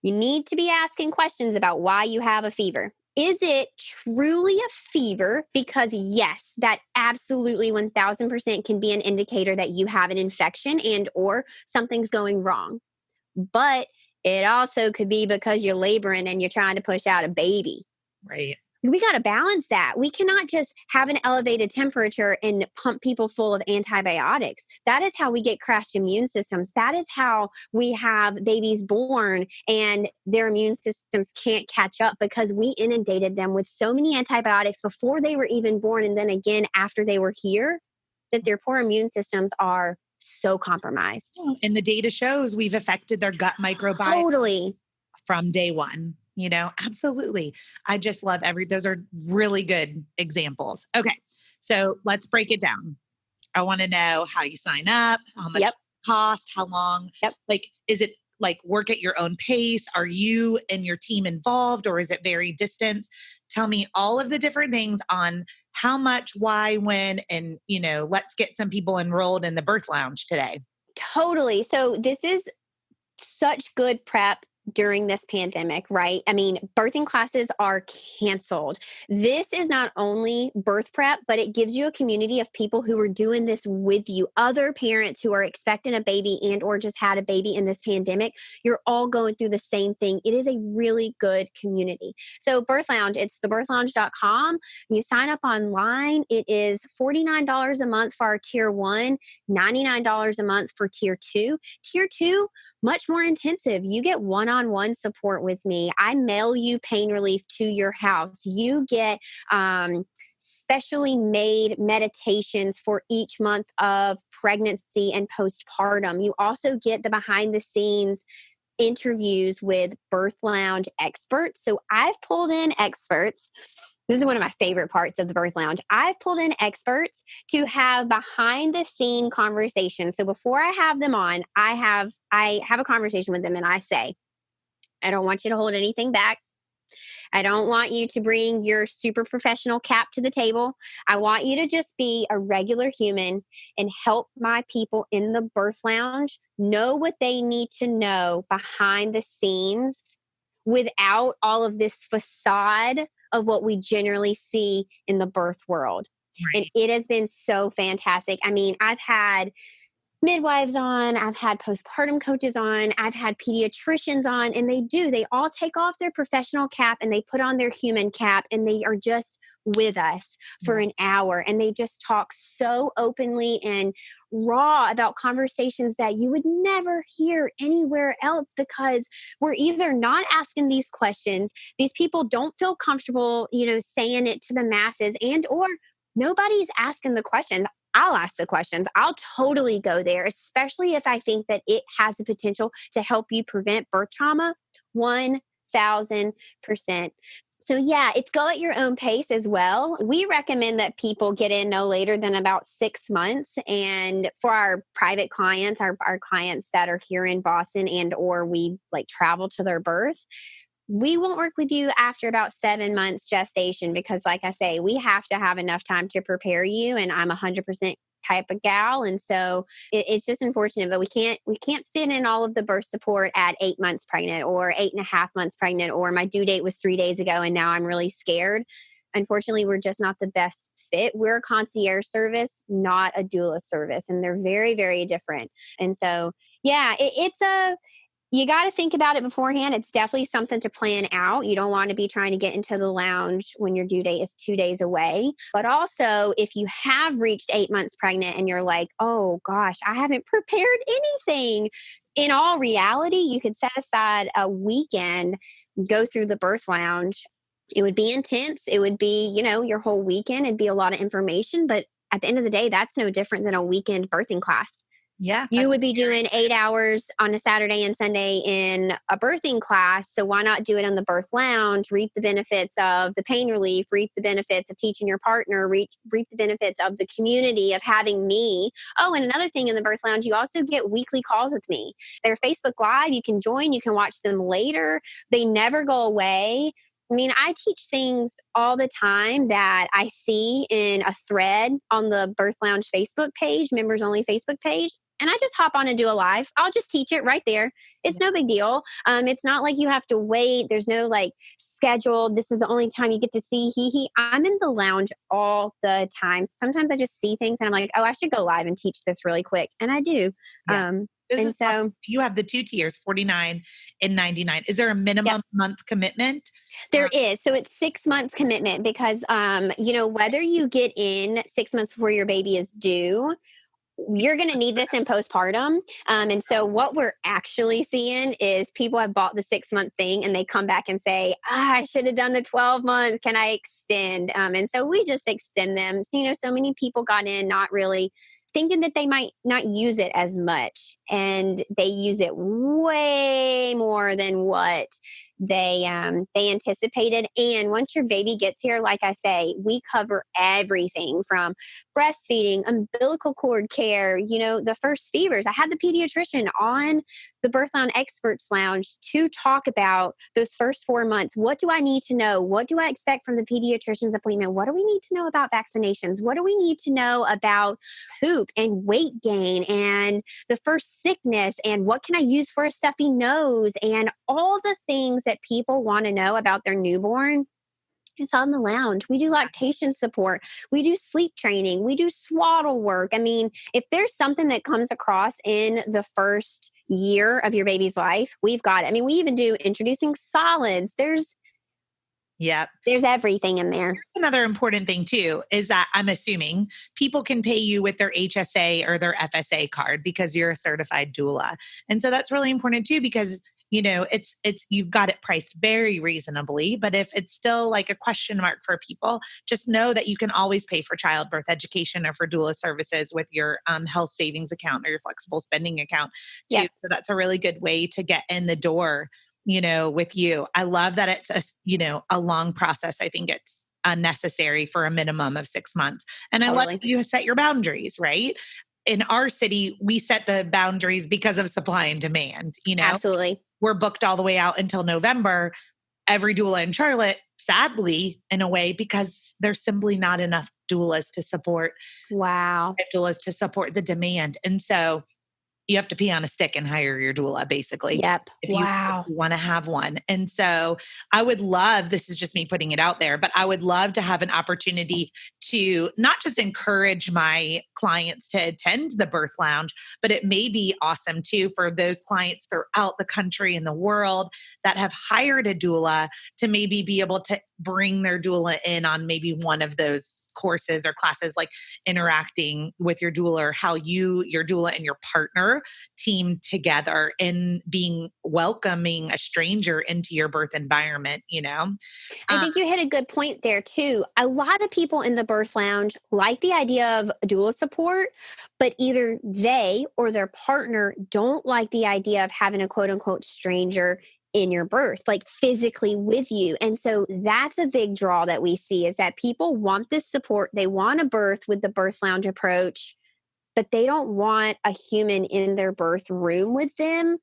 you need to be asking questions about why you have a fever. Is it truly a fever? Because yes, that absolutely 1000% can be an indicator that you have an infection and or something's going wrong. But it also could be because you're laboring and you're trying to push out a baby. Right. We got to balance that. We cannot just have an elevated temperature and pump people full of antibiotics. That is how we get crashed immune systems. That is how we have babies born and their immune systems can't catch up because we inundated them with so many antibiotics before they were even born. And then again, after they were here, that their poor immune systems are so compromised. And the data shows we've affected their gut microbiome Totally. from day one. Absolutely. I just love those are really good examples. Okay. So let's break it down. I want to know how you sign up, how much it costs, how long, is it like work at your own pace? Are you and your team involved or is it very distant? Tell me all of the different things on how much, why, when, and, let's get some people enrolled in the birth lounge today. Totally. So this is such good prep during this pandemic, right? I mean, birthing classes are canceled. This is not only birth prep, but it gives you a community of people who are doing this with you, other parents who are expecting a baby and or just had a baby in this pandemic. You're all going through the same thing. It is a really good community. So Birth Lounge, it's thebirthlounge.com. You sign up online. It is $49 a month for our tier 1, $99 a month for tier 2. Tier 2, much more intensive. You get one-on-one support with me. I mail you pain relief to your house. You get specially made meditations for each month of pregnancy and postpartum. You also get the behind-the-scenes interviews with Birth Lounge experts. So I've pulled in experts. This is one of my favorite parts of the Birth Lounge. I've pulled in experts to have behind the scene conversations. So before I have them on, I have a conversation with them and I say, I don't want you to hold anything back. I don't want you to bring your super professional cap to the table. I want you to just be a regular human and help my people in the Birth Lounge know what they need to know behind the scenes without all of this facade of what we generally see in the birth world. Right. And it has been so fantastic. I mean, I've had midwives on, I've had postpartum coaches on, I've had pediatricians on, and they all take off their professional cap and they put on their human cap and they are just with us for an hour. And they just talk so openly and raw about conversations that you would never hear anywhere else because we're either not asking these questions, these people don't feel comfortable, saying it to the masses, and or nobody's asking the questions. I'll ask the questions. I'll totally go there, especially if I think that it has the potential to help you prevent birth trauma 1000%. So yeah, it's go at your own pace as well. We recommend that people get in no later than about 6 months. And for our private clients, our clients that are here in Boston and or we travel to their birth, we won't work with you after about 7 months gestation because like I say, we have to have enough time to prepare you. And I'm 100% type of gal. And so it's just unfortunate, but we can't fit in all of the birth support at 8 months pregnant or 8.5 months pregnant, or my due date was 3 days ago and now I'm really scared. Unfortunately, we're just not the best fit. We're a concierge service, not a doula service. And they're very, very different. And so, yeah, you got to think about it beforehand. It's definitely something to plan out. You don't want to be trying to get into the lounge when your due date is 2 days away. But also, if you have reached 8 months pregnant and you're like, oh gosh, I haven't prepared anything. In all reality, you could set aside a weekend, go through the birth lounge. It would be intense. It would be, your whole weekend. It'd be a lot of information. But at the end of the day, that's no different than a weekend birthing class. Yeah. You would be doing 8 hours on a Saturday and Sunday in a birthing class. So why not do it on the birth lounge, reap the benefits of the pain relief, reap the benefits of teaching your partner, reap the benefits of the community of having me. Oh, and another thing in the birth lounge, you also get weekly calls with me. They're Facebook Live. You can join, you can watch them later. They never go away. I mean, I teach things all the time that I see in a thread on the Birth Lounge Facebook page, members only Facebook page. And I just hop on and do a live. I'll just teach it right there. It's no big deal. It's not like you have to wait. There's no like scheduled, this is the only time you get to see Hehe. I'm in the lounge all the time. Sometimes I just see things and I'm like, oh, I should go live and teach this really quick. And I do. Yeah. And so awesome. You have the 2 tiers, 49 and 99. Is there a minimum month commitment? There is. So it's 6 months commitment because, whether you get in 6 months before your baby is due, you're going to need this in postpartum. And so what we're actually seeing is people have bought the 6-month thing and they come back and say, I should have done the 12 months. Can I extend? And so we just extend them. So, so many people got in not really thinking that they might not use it as much, and they use it way more than what they anticipated. And once your baby gets here, like I say, we cover everything from breastfeeding, umbilical cord care, the first fevers. I had the pediatrician on the Birth Lounge Experts Lounge to talk about those first 4 months. What do I need to know? What do I expect from the pediatrician's appointment? What do we need to know about vaccinations? What do we need to know about poop and weight gain and the first sickness? And what can I use for a stuffy nose? And all the things that people want to know about their newborn. It's on the lounge. We do lactation support. We do sleep training. We do swaddle work. I mean, if there's something that comes across in the first year of your baby's life, we've got it. I mean, we even do introducing solids. There's everything in there. Another important thing too is that I'm assuming people can pay you with their HSA or their FSA card because you're a certified doula. And so that's really important too, because it's you've got it priced very reasonably, but if it's still like a question mark for people, just know that you can always pay for childbirth education or for doula services with your health savings account or your flexible spending account too. Yep. So that's a really good way to get in the door, with you. I love that it's a long process. I think it's unnecessary for a minimum of 6 months. And I love you set your boundaries, right? In our city, we set the boundaries because of supply and demand, Absolutely. We're booked all the way out until November. Every doula in Charlotte, sadly, in a way, because there's simply not enough doulas to support the demand. And so you have to pee on a stick and hire your doula, basically. Yep. If you want to have one. And so I would love, this is just me putting it out there, but I would love to have an opportunity to not just encourage my clients to attend the Birth Lounge, but it may be awesome too for those clients throughout the country and the world that have hired a doula to maybe be able to bring their doula in on maybe one of those courses or classes, like interacting with your doula, or how your doula and your partner team together and being welcoming a stranger into your birth environment, I think you hit a good point there too. A lot of people in the Birth Lounge like the idea of doula support, but either they or their partner don't like the idea of having a quote unquote stranger in your birth, like physically with you. And so that's a big draw that we see, is that people want this support. They want a birth with the Birth Lounge approach, but they don't want a human in their birth room with them.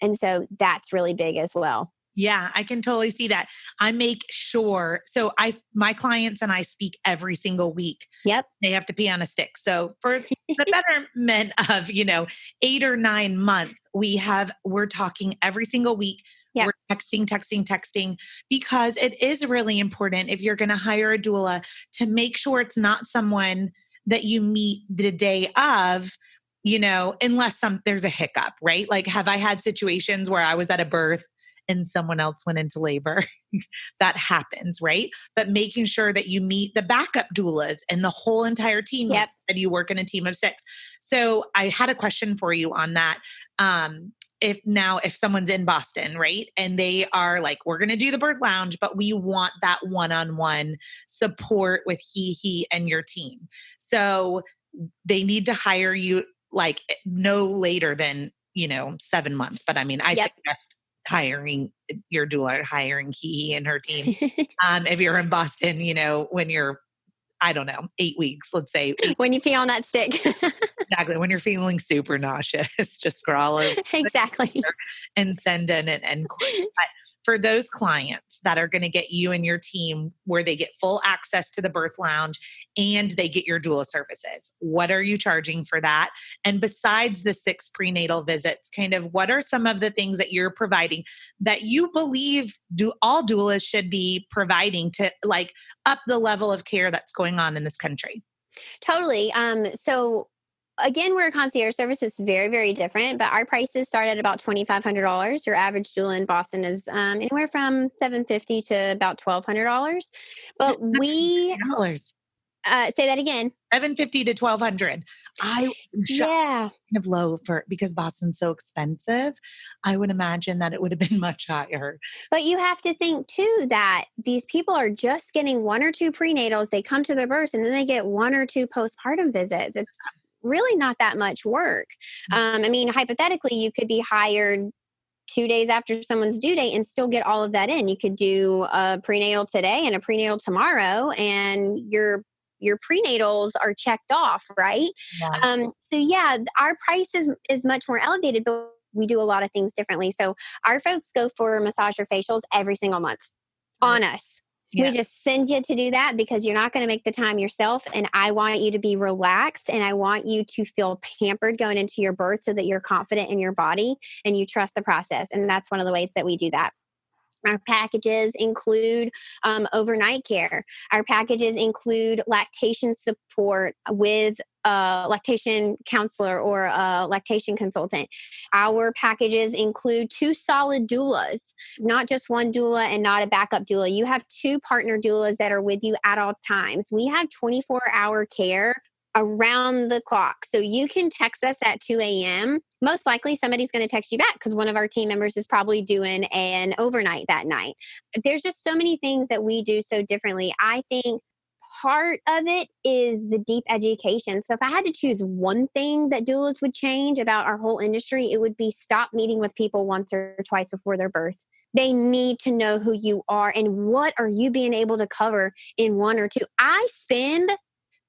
And so that's really big as well. Yeah, I can totally see that. I make sure, so my clients and I speak every single week. Yep. They have to pee on a stick. So for the betterment of, 8 or 9 months, we're talking every single week. Yep. We're texting, because it is really important, if you're going to hire a doula, to make sure it's not someone that you meet the day of, unless there's a hiccup, right? Like, have I had situations where I was at a birth and someone else went into labor? That happens, right? But making sure that you meet the backup doulas and the whole entire team, Yep. that you work in a team of 6. So I had a question for you on that. If someone's in Boston, right, and they are like, we're going to do the Birth Lounge, but we want that one-on-one support with Hehe and your team. So they need to hire you like no later than, 7 months. But I mean, I Yep. suggest hiring your doula, hiring Hehe and her team. If you're in Boston, when you're, I don't know, 8 weeks, let's say. When you feel on that stick. Exactly. When you're feeling super nauseous, just scroll over Exactly. and send in an inquiry. But for those clients that are going to get you and your team where they get full access to the birth lounge and they get your doula services, what are you charging for that? And besides the 6 prenatal visits, kind of what are some of the things that you're providing that you believe all doulas should be providing to like up the level of care that's going on in this country? Totally. So again, we're a concierge service. It's very, very different, but our prices start at about $2,500. Your average doula in Boston is anywhere from $750 to about $1,200. But we $750. say that again. $750 to $1,200. I am shocked. Yeah. Kind of low because Boston's so expensive. I would imagine that it would have been much higher. But you have to think too that these people are just getting 1 or 2 prenatals. They come to their births and then they get 1 or 2 postpartum visits. It's really not that much work. I mean, hypothetically, you could be hired 2 days after someone's due date and still get all of that in. You could do a prenatal today and a prenatal tomorrow, and your prenatals are checked off, right? Yeah. So yeah, our price is much more elevated, but we do a lot of things differently. So our folks go for massage or facials every single month on us. Yeah. We just send you to do that because you're not going to make the time yourself. And I want you to be relaxed and I want you to feel pampered going into your birth so that you're confident in your body and you trust the process. And that's one of the ways that we do that. Our packages include overnight care. Our packages include lactation support with a lactation counselor or a lactation consultant. Our packages include 2 solid doulas, not just one doula and not a backup doula. You have 2 partner doulas that are with you at all times. We have 24-hour care around the clock. So you can text us at 2 a.m. Most likely somebody's going to text you back because one of our team members is probably doing an overnight that night. There's just so many things that we do so differently. I think part of it is the deep education. So if I had to choose one thing that doulas would change about our whole industry, it would be stop meeting with people once or twice before their birth. They need to know who you are and what are you being able to cover in 1 or 2. I spend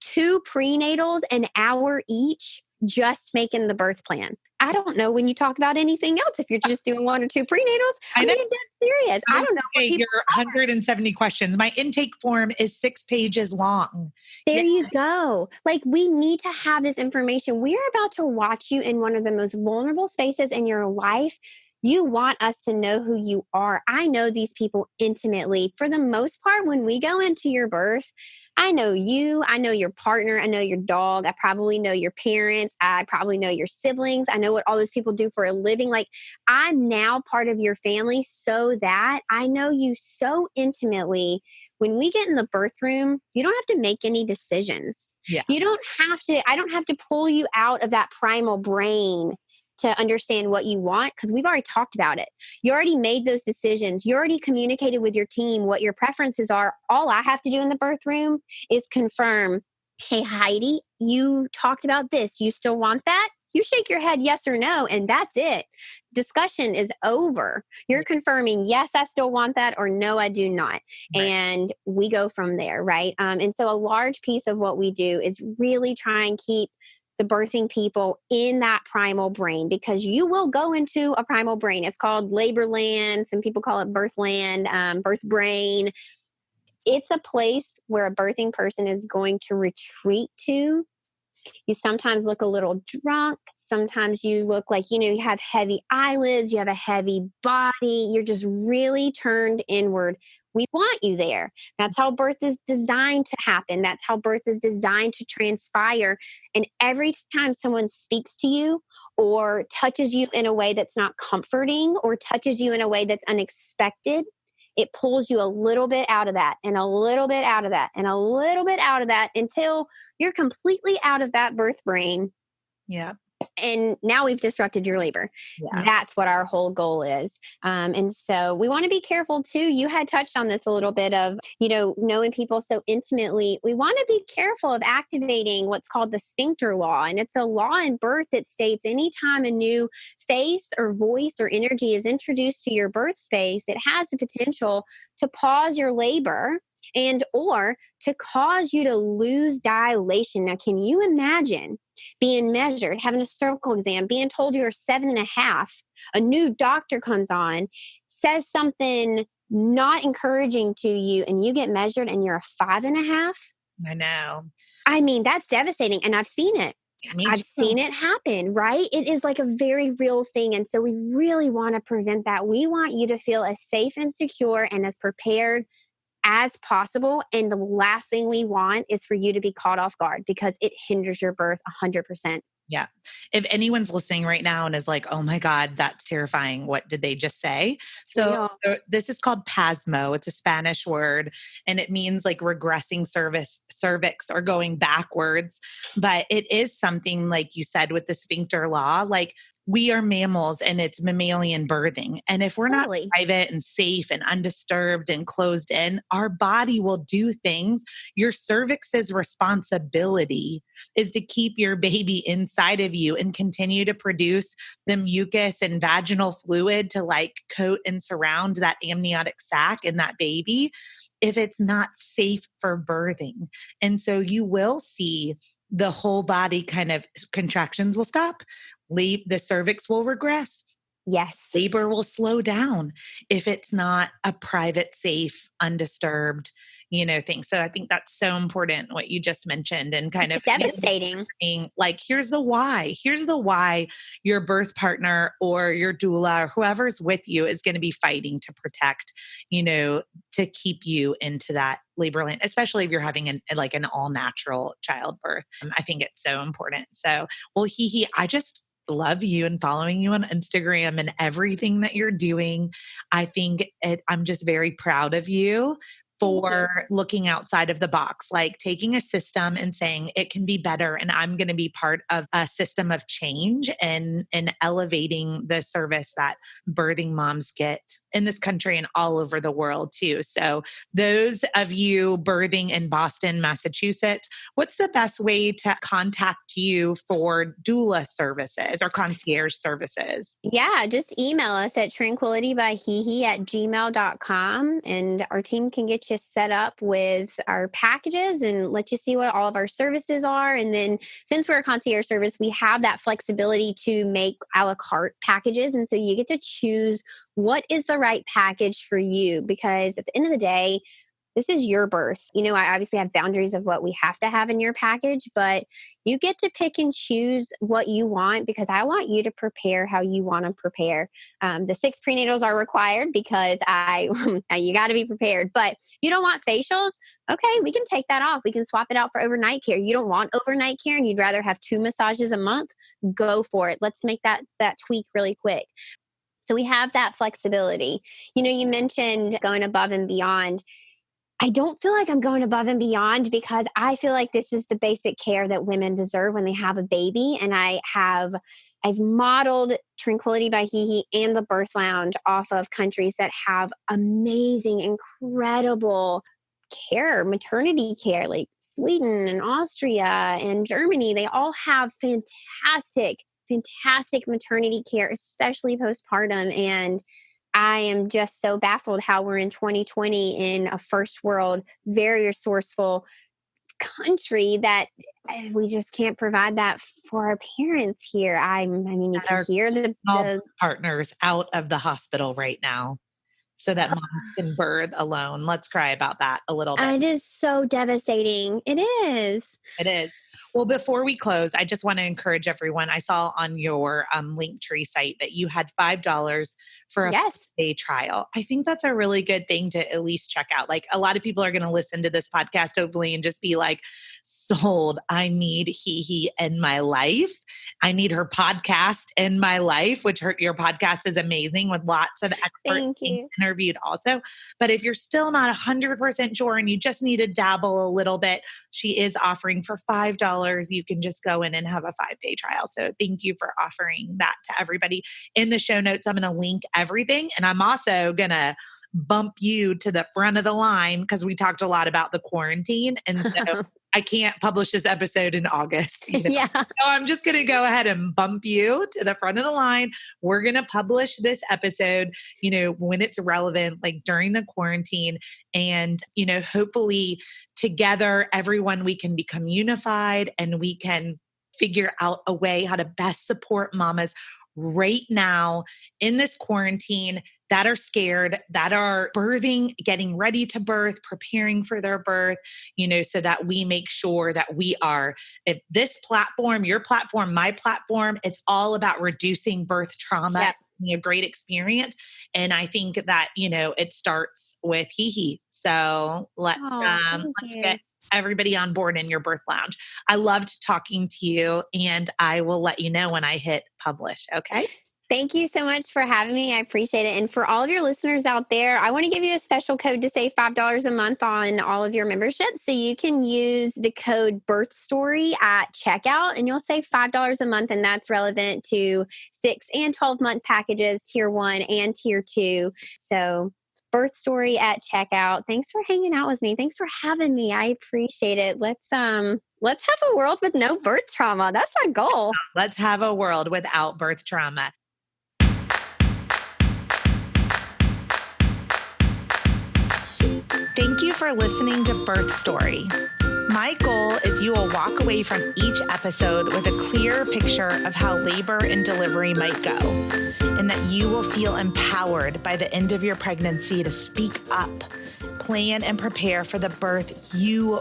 2 prenatals an hour each just making the birth plan. I don't know when you talk about anything else if you're just doing 1 or 2 prenatals. I'm being dead serious. I don't know. Okay, your 170 questions. My intake form is 6 pages long. There you go. Like, we need to have this information. We are about to watch you in one of the most vulnerable spaces in your life. You want us to know who you are. I know these people intimately. For the most part, when we go into your birth, I know you, I know your partner, I know your dog, I probably know your parents, I probably know your siblings, I know what all those people do for a living. Like, I'm now part of your family so that I know you so intimately. When we get in the birth room, you don't have to make any decisions. Yeah. You don't have to, I don't have to pull you out of that primal brain to understand what you want because we've already talked about it. You already made those decisions. You already communicated with your team what your preferences are. All I have to do in the birth room is confirm, hey, Heidi, you talked about this. You still want that? You shake your head yes or no, and that's it. Discussion is over. You're confirming, yes, I still want that, or no, I do not. Right. And we go from there, right? And so a large piece of what we do is really try and keep the birthing people in that primal brain because you will go into a primal brain. It's called labor land. Some people call it birth land, birth brain. It's a place where a birthing person is going to retreat to. You sometimes look a little drunk. Sometimes you look like, you have heavy eyelids. You have a heavy body. You're just really turned inward. We want you there. That's how birth is designed to happen. That's how birth is designed to transpire. And every time someone speaks to you or touches you in a way that's not comforting or touches you in a way that's unexpected, it pulls you a little bit out of that and a little bit out of that and a little bit out of that until you're completely out of that birth brain. Yeah. and now we've disrupted your labor. Yeah. That's what our whole goal is. And so we want to be careful too. You had touched on this a little bit of, knowing people so intimately. We want to be careful of activating what's called the Sphincter Law. And it's a law in birth that states anytime a new face or voice or energy is introduced to your birth space, it has the potential to pause your labor and or to cause you to lose dilation. Now, can you imagine being measured, having a cervical exam, being told you're 7.5, a new doctor comes on, says something not encouraging to you, and you get measured and you're a 5.5? I know. I mean, that's devastating. And I've seen it. Me I've too. seen it happen, right? It is like a very real thing. And so we really want to prevent that. We want you to feel as safe and secure and as prepared as possible. And the last thing we want is for you to be caught off guard because it hinders your birth 100%. Yeah. If anyone's listening right now and is like, oh my God, that's terrifying. What did they just say? So this is called pasmo. It's a Spanish word and it means like regressing cervix or going backwards. But it is something like you said with the sphincter law, like we are mammals and it's mammalian birthing. And if we're not private and safe and undisturbed and closed in, our body will do things. Your cervix's responsibility is to keep your baby inside of you and continue to produce the mucus and vaginal fluid to like coat and surround that amniotic sac and that baby if it's not safe for birthing. And so you will see the whole body kind of contractions will stop. The cervix will regress. Yes. Labor will slow down if it's not a private, safe, undisturbed, thing. So I think that's so important what you just mentioned and kind it's of devastating. Like, here's the why. Here's the why your birth partner or your doula or whoever's with you is going to be fighting to protect, to keep you into that labor land, especially if you're having an all natural childbirth. I think it's so important. So, well, Hehe, I just love you and following you on Instagram and everything that you're doing. I think I'm just very proud of you for looking outside of the box, like taking a system and saying it can be better. And I'm going to be part of a system of change and elevating the service that birthing moms get in this country and all over the world too. So those of you birthing in Boston, Massachusetts, what's the best way to contact you for doula services or concierge services? Yeah, just email us at tranquilitybyhehe@gmail.com and our team can get you set up with our packages and let you see what all of our services are. And then since we're a concierge service, we have that flexibility to make a la carte packages. And so you get to choose what is the right package for you because at the end of the day, this is your birth. I obviously have boundaries of what we have to have in your package, but you get to pick and choose what you want because I want you to prepare how you want to prepare. The 6 prenatals are required because you got to be prepared, but you don't want facials. Okay, we can take that off. We can swap it out for overnight care. You don't want overnight care and you'd rather have 2 massages a month. Go for it. Let's make that tweak really quick. So we have that flexibility. You mentioned going above and beyond. I don't feel like I'm going above and beyond because I feel like this is the basic care that women deserve when they have a baby. And I've modeled Tranquility by Hehe and the Birth Lounge off of countries that have amazing, incredible care, maternity care, like Sweden and Austria and Germany. They all have fantastic maternity care, especially postpartum. And I am just so baffled how we're in 2020 in a first world, very resourceful country that we just can't provide that for our parents here. You can hear the partners out of the hospital right now so that moms can birth alone. Let's cry about that a little bit. It is so devastating. It is. It is. Well, before we close, I just want to encourage everyone. I saw on your Linktree site that you had $5 for a day trial. I think that's a really good thing to at least check out. Like a lot of people are going to listen to this podcast hopefully and just be like, sold. I need Hehe in my life. I need her podcast in my life, which your podcast is amazing with lots of experts being interviewed also. But if you're still not 100% sure and you just need to dabble a little bit, she is offering for $5 $5. You can just go in and have a 5-day trial. So thank you for offering that to everybody. In the show notes, I'm going to link everything. And I'm also going to bump you to the front of the line because we talked a lot about the quarantine. And so I can't publish this episode in August. Yeah. So I'm just going to go ahead and bump you to the front of the line. We're going to publish this episode, when it's relevant, like during the quarantine. And, hopefully together, everyone, we can become unified and we can figure out a way how to best support mamas right now in this quarantine that are scared, that are birthing, getting ready to birth, preparing for their birth, so that we make sure that we are, if this platform, your platform, my platform, it's all about reducing birth trauma. Yep. A great experience. And I think that, it starts with Hehe. So let's get everybody on board in your birth lounge. I loved talking to you and I will let you know when I hit publish. Okay. Thank you so much for having me. I appreciate it. And for all of your listeners out there, I want to give you a special code to save $5 a month on all of your memberships. So you can use the code BirthStory at checkout and you'll save $5 a month. And that's relevant to 6 and 12-month packages, tier 1 and tier 2. So BirthStory at checkout. Thanks for hanging out with me. Thanks for having me. I appreciate it. Let's have a world with no birth trauma. That's my goal. Let's have a world without birth trauma. Thank you for listening to Birth Story. My goal is you will walk away from each episode with a clear picture of how labor and delivery might go, and that you will feel empowered by the end of your pregnancy to speak up, plan, and prepare for the birth you